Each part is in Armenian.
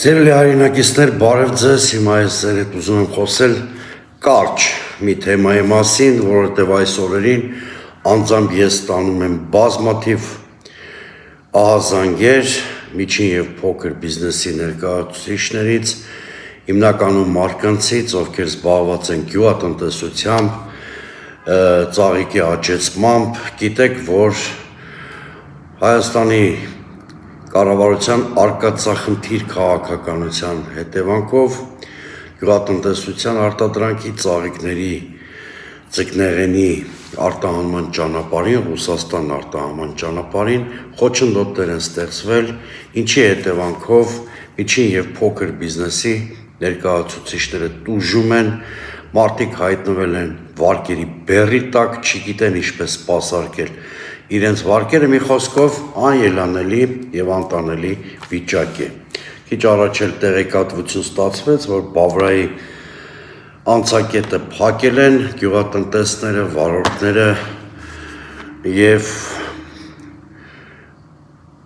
Սիրելի հայրենակիցներ, բարև ձեզ, հիմա ես ձեր հետ ուզում եմ խոսել կարճ մի թեմայի մասին, որովհետև այս օրերին անձամբ ես ստանում եմ բազմաթիվ ահազանգեր միջին եւ փոքր բիզնեսի ներկայացուցիչներից, հիմնականում մարդկանցից, ովքեր զբաղված են գյուղատնտեսությամբ, ծաղիկի աճեցմամբ, գիտեք, որ Հայաստանի կառավարության արկածախնդիր քաղաքականության հետևանքով գյուղատնտեսության արտադրանքի ծաղիկների ձկնեղենի արտահանման ճանապարհին, Ռուսաստան արտահանման ճանապարհին խոչընդոտներ են ստեղծվել, ինչի հետևանքով միջին եւ փոքր բիզնեսի ներկայացուցիչները տուժում են, մարդիկ հայտնվել են վարկերի բեռի տակ, չգիտեն ինչպես սպասարկել իրենց վարկերը, մի խոսքով անելանելի եւ անտանելի վիճակ է։ Քիչ առաջ էլ տեղեկատվություն ստացվեց, որ Բավրայի անցակետը փակել են գյուղատնտեսները, վարորդները եւ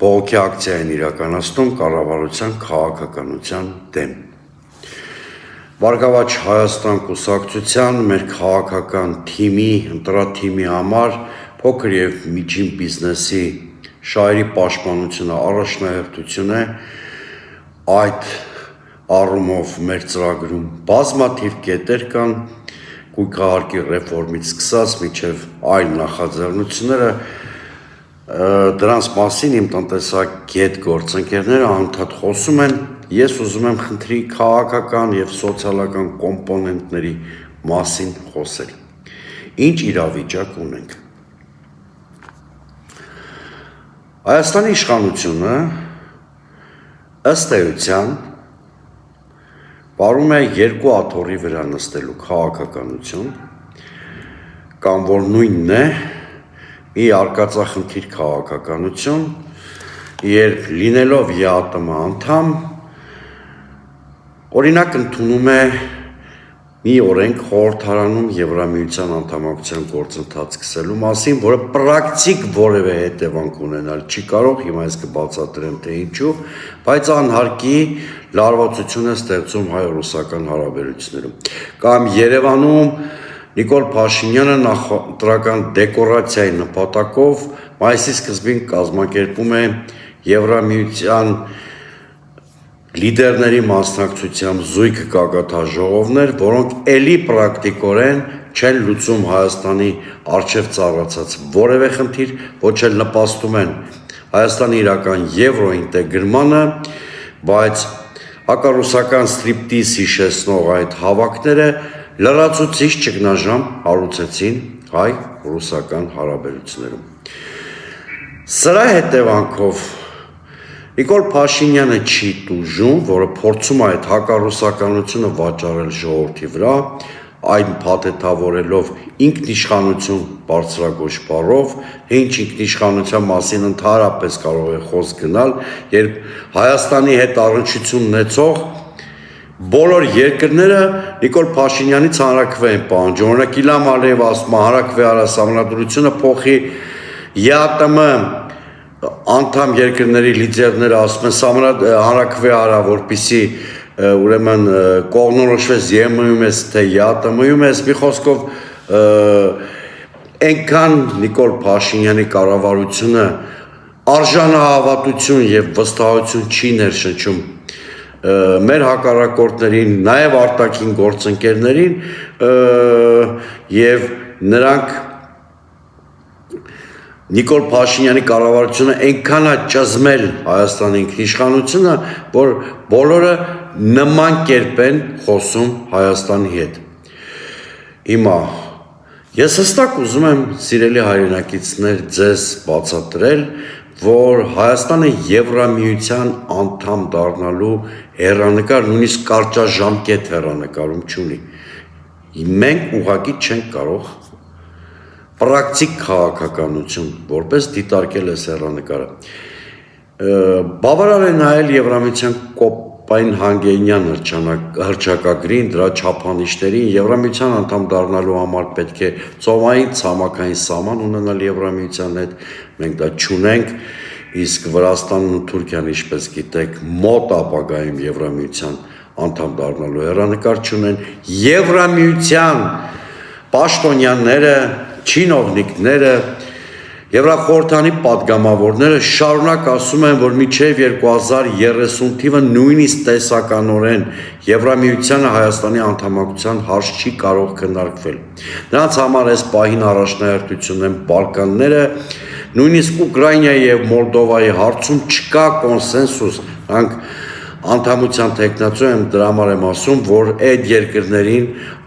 բողոքի ակցիա են իրականացնում կառավարության քաղաքականության դեմ։ Բարգավաճ Հայաստան կուսակցության մեր քաղաքական թիմի, ընտրաթիմի համար փոքր եւ միջին բիզնեսի շահերի պաշտպանությունը առաջնահերթություն է, այդ առումով մեր ծրագրում բազմաթիվ կետեր կան, գույքահարկի ռեֆորմից սկսած մինչև այլ նախաձեռնությունները, դրանց մասին իմ տնտեսագետ գործընկերները անընդհատ խոսում են, ես ուզում եմ խնդրի քաղաքական եւ սոցիալական կոմպոնենտների մասին խոսել։ Ինչ իրավիճակ ունենք։ Հայաստանի իշխանությունը ըստ էության վարում է երկու աթոռի վրա նստելու քաղաքականություն, կամ որ նույնն է մի արկածախնդիր քաղաքականություն, երբ լինելով ԵԱՏՄ անդամ, օրինակ ընդունում է մի օրենք խորհրդարանում Եվրամիության անդամակցության գործընթաց սկսելու մասին, որը պրակտիկ որևէ հետևանք ունենալ չի կարող, հիմա ես կբացատրեմ թե ինչու, բայց անհարկի լարվածություն է ստեղծում հայ-ռուսական հարաբերություններում։ Կամ Երևանում Նիկոլ Փաշինյանը նախընտրական դեկորացիայի նպատակով մայիսի սկզբին կազմակերպում է Եվրամիության լիդերների մասնակցությամբ զույգ գագաթաժողովներ, որոնք էլի պրակտիկորեն չեն լուծում Հայաստանի առջև ծառացած որևէ խնդիր, ոչ էլ նպաստում են Հայաստանի իրական եվրոինտեգրմանը, բայց հակառուսական ստրիպտիզ հիշեցնող այդ հավաքները լրացուցիչ ճգնաժամ հարուցեցին հայ-ռուսական հարաբերություններում։ Սրա հետևանքով Նիկոլ Փաշինյանը չի տուժում, որը փորձում է այդ հակառուսականությունը վաճառել ժողովրդի վրա, այն փաթեթավորելով ինքնիշխանություն բարձրագույն բառով, ինչ ինքնիշխանության մասին ընդհանրապես կարող է խոսք գնալ, երբ Հայաստանի հետ առնչություն ունեցող բոլոր երկրները Նիկոլ Փաշինյանից հանրաքվե են պահանջում, օրինակ Իլհամ Ալիևը ասում է հանրաքվե արա սահմանադրությունը փոխի ԵԱՏՄ անդամ երկրների լիդերները ասում են հանրաքվե արա, որպեսզի ուրեմն կողմնորոշվեց ԵՄ-ում ես, թե ԵԱՏՄ-ում ես, մի խոսքով այնքան Նիկոլ Փաշինյանի կառավարությունը արժանահավատություն եւ վստահություն չի ներշնչում մեր հակառակորդներին, նաեւ արտաքին գործընկերներին եւ նրանք Նիկոլ Փաշինյանի կառավարությունը այնքան է ճզմել Հայաստանի ինքնիշխանությունը, որ բոլորը նման կերպ են խոսում Հայաստանի հետ։ Հիմա ես հստակ ուզում եմ սիրելի հայրենակիցներ ձեզ բացատրել, որ Հայաստանը Եվրամիության անդամ դառնալու հեռանկար, նույնիսկ կարճաժամկետ հեռանկարում չունի։ Մենք ուղղակի չենք կարող պրակտիկ քաղաքականություն, որպես դիտարկել է հեռանկարը։ Բավարար է նայել Եվրամիության Կոպենհագենյան հռչակագրին, դրա չափանիշներին, Եվրամիության անդամ դառնալու համար պետք է ծովային ցամաքային սահման ունենալ Եվրամիության հետ, մենք դա չունենք, իսկ Վրաստանն ու Թուրքիան, ինչպես գիտեք, մոտ ապագայում Եվրամիության անդամ դառնալու հեռանկար չունեն, Եվրամիության պաշտոնյաները, չինովնիկները, Եվրախորհրդանի պատգամավորները շարունակ ասում են, որ մինչև 2030 թիվը նույնիսկ տեսականորեն Եվրամիությանը Հայաստանի անդամակցության հարց չի կարող քննարկվել։ Նրանց համար այս պահին առաջնահերթություն են Բալկանները, նույնիսկ Ուկրաինայի եւ Մոլդովայի հարցում չկա կոնսենսուս, նրանք անդամության տեխնացու եմ դրա համար եմ ասում, որ այդ երկրներին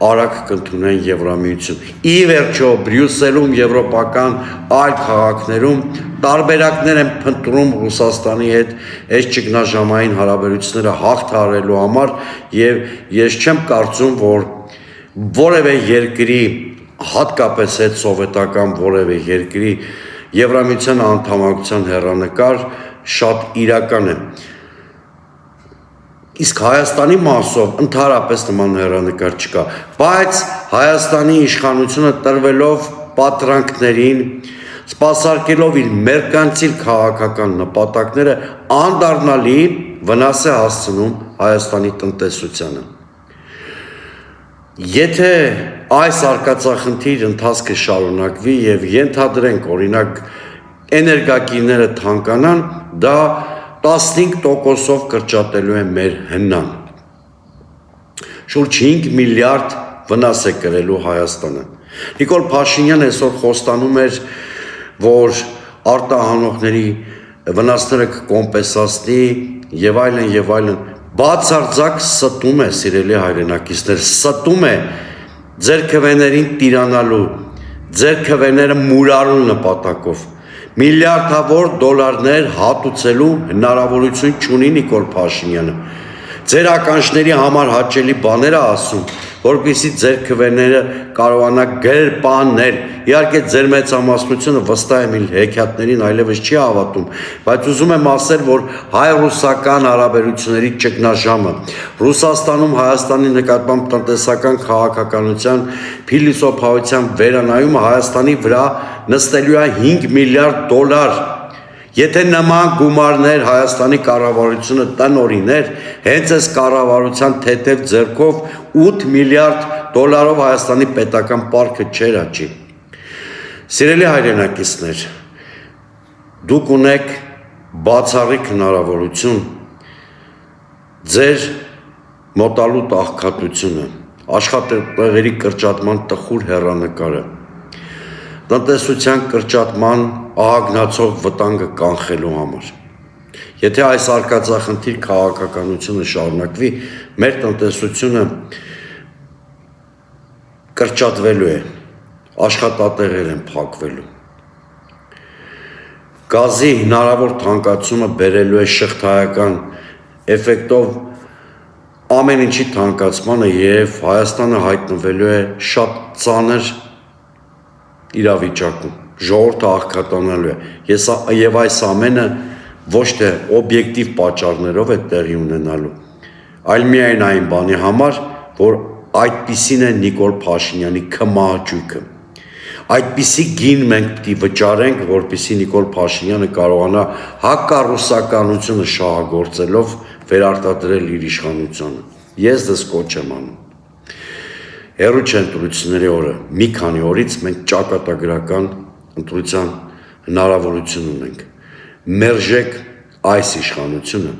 արագ կընդունեն Եվրամիություն։ Ի վերջո Բրյուսելում, եվրոպական այլ քաղաքներում տարբերակներ են փնտրում Ռուսաստանի հետ այս ճգնաժամային հարաբերությունները հաղթահարելու համար եւ ես չեմ կարծում, որ որևէ երկրի, հատկապես այդ սովետական որևէ երկրի Եվրամիության անդամակցության հեռանկար շատ իրական է։ Իսկ Հայաստանի մասով ընդհանրապես նման հեռանկար չկա, բայց Հայաստանի իշխանությունը տրվելով պատրանքներին, սպասարկելով իր մերկանցիլ քաղաքական նպատակները անդառնալի վնաս է հասցնում Հայաստանի տնտեսությանը։ Եթե այս արկածախնդիր ընթացքը շարունակվի եւ ենթադրենք օրինակ էներգակիրները թանկանան, դա 15%-ով կրճատելու է մեր հնան։ Շուրջ 5 միլիարդ վնաս է կրելու Հայաստանը։ Նիկոլ Փաշինյանը այսօր խոստանում էր, որ արտահանողների վնասները կկոմպենսացնի եւ այլն, բացարձակ ստում է, սիրելի հայրենակիցներ, ստում է ձեր քվեներին տիրանալու, ձեր քվեները մուրալու նպատակով։ Միլիարդավոր դոլարներ հատուցելու հնարավորություն չունի Նիկոլ Փաշինյանը։ Ձեր ականջների համար հաճելի բաներ է ասում, որպեսզի ձեր քվեները կարողանա գրպանել։ Իհարկե ձեր մեծամասնությունը վստահ եմ իր հեքիաթներին այլևս չի հավատում, բայց ուզում եմ ասել, որ հայ-ռուսական հարաբերությունների ճգնաժամը, Ռուսաստանում Հայաստանի նկատմամբ տնտեսական քաղաքականության փիլիսոփայության վերանայումը Հայաստանի վրա նստելու է 5 միլիարդ դոլար։ Եթե նման գումարներ Հայաստանի կառավարությունը տնօրիներ, հենց այս կառավարության թեթև ձեռքով 8 միլիարդ դոլարով Հայաստանի պետական պարտքը չէր աճի։ Սիրելի հայրենակիցներ, դուք ունեք բացառիկ հնարավորություն ձեր մոտալուտ աղքատությունը, աշխատատեղերի կրճատման տխուր հեռանկարը, տնտեսության կրճատման ահագնացող վտանգը կանխելու համար։ Եթե այս արկածախնդիր քաղաքականությունը շարունակվի, մեր տնտեսությունը կրճատվելու է, աշխատատեղեր են փակվելու։ Գազի հնարավոր թանկացումը բերելու է շղթայական էֆեկտով ամեն ինչի թանկացմանը եւ Հայաստանը հայտնվելու է շատ ծանր իրավիճակում, ժողովուրդը աղքատանալու է, եւ այս ամենը ոչ թե օբյեկտիվ պատճառներով է տեղի ունենալու, այլ միայն այն բանի համար, որ այդպիսին է Նիկոլ Փաշինյանի քմահաճույքը։ Այդպիսի գին մենք պիտի վճարենք, որպեսզի Նիկոլ Փաշինյանը կարողանա հակառուսականությունը շահագործելով վերարտադրել իր իշխանությունը։ Ես դες կոչ եմ անում։ Հերու չէ ընտրությունների օրը, մի քանի օրից մենք ճակատագրական ընտրության հնարավորություն ունենք։ Մերժեք այս իշխանությունը,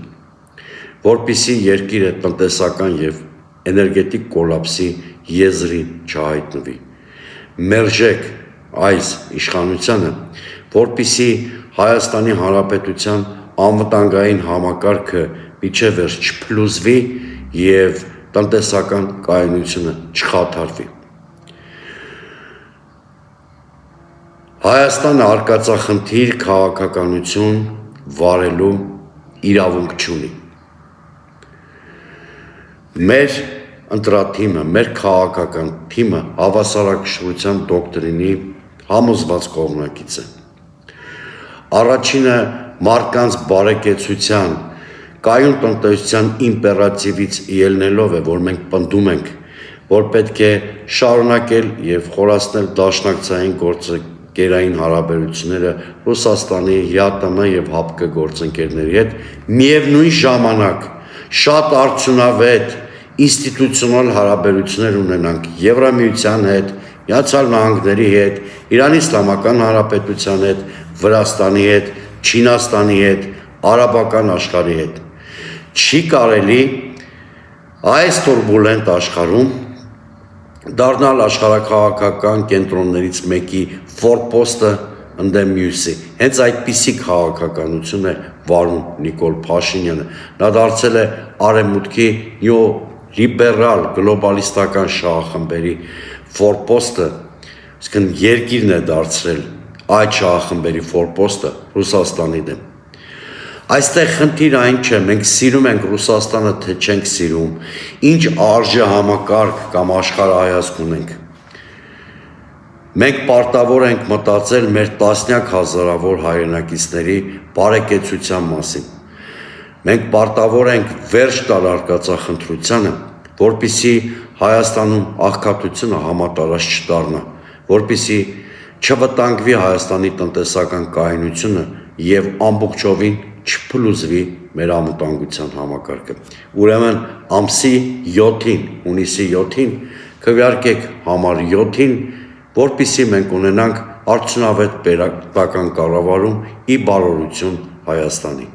որպեսզի երկիրը տնտեսական եւ էներգետիկ կոլապսի եզրին չհայտնվի։ Մերժեք այս իշխանությանը, որպեսզի Հայաստանի Հանրապետության անվտանգային համակարգը միջև վերջ չփլուզվի եւ տնտեսական կայունությունը չխաթարվի։ Հայաստանը արկածախնդիր քաղաքականություն վարելու իրավունք չունի։ Մեր ընտրաթիմը, մեր քաղաքական թիմը հավասարակշռության դոկտրինի համոզված կողմնակից է։ Առաջինը մարդկանց բարեկեցության, կայուն տնտեսության իմպերատիվից ելնելով է, որ մենք պնդում ենք, որ պետք է շարունակել եւ խորացնել դաշնակցային գերային հարաբերությունները Ռուսաստանի, ՀԱՏՄ եւ ՀԱՊԿ գործընկերների հետ, միևնույն ժամանակ շատ արդյունավետ ինստիտուցիոնալ հարաբերություններ ունենանք Եվրամիության հետ, Միացյալ Նահանգների հետ, Իրանի Իսլամական Հանրապետության հետ, Վրաստանի հետ, Չինաստանի հետ, արաբական աշխարհի հետ։ Չի կարելի այս տուրբուլենտ աշխարհում դառնալ աշխարհաքաղաքական կենտրոններից մեկի ֆորպոստը ընդդեմ մյուսի։ Հենց այդպիսի քաղաքականություն է վարում Նիկոլ Փաշինյանը։ Նա դարձել է արևմուտքի լիբերալ գլոբալիստական շահախմբերի ֆորպոստը, այսինքն երկիրն է դարձրել այդ շահախմբերի ֆորպոստը Ռուսաստանի դեմ։ Այստեղ խնդիրը այն չէ, մենք սիրում ենք Ռուսաստանը, թե չենք սիրում, ինչ արժե համակարգ կամ աշխարհայացք ունենք։ Մենք պարտավոր ենք մտածել մեր տասնյակ հազարավոր հայրենակիցների բարեկեցության մասին։ Մենք պարտավոր ենք վերջ տալ արկածախնդրությանը, որպեսզի Հայաստանում աղքատությունը համատարած չդառնա, որպեսզի չվտանգվի Հայաստանի տնտեսական կայունությունը եւ ամբողջովին չփլուզվի մեր անվտանգության համակարգը։ Ուրեմն ամսի 7-ին, հունիսի 7-ին քվեարկեք համար 7-ին, որպեսզի մենք ունենանք արդյունավետ պետական կառավարում ի բարօրություն Հայաստանի։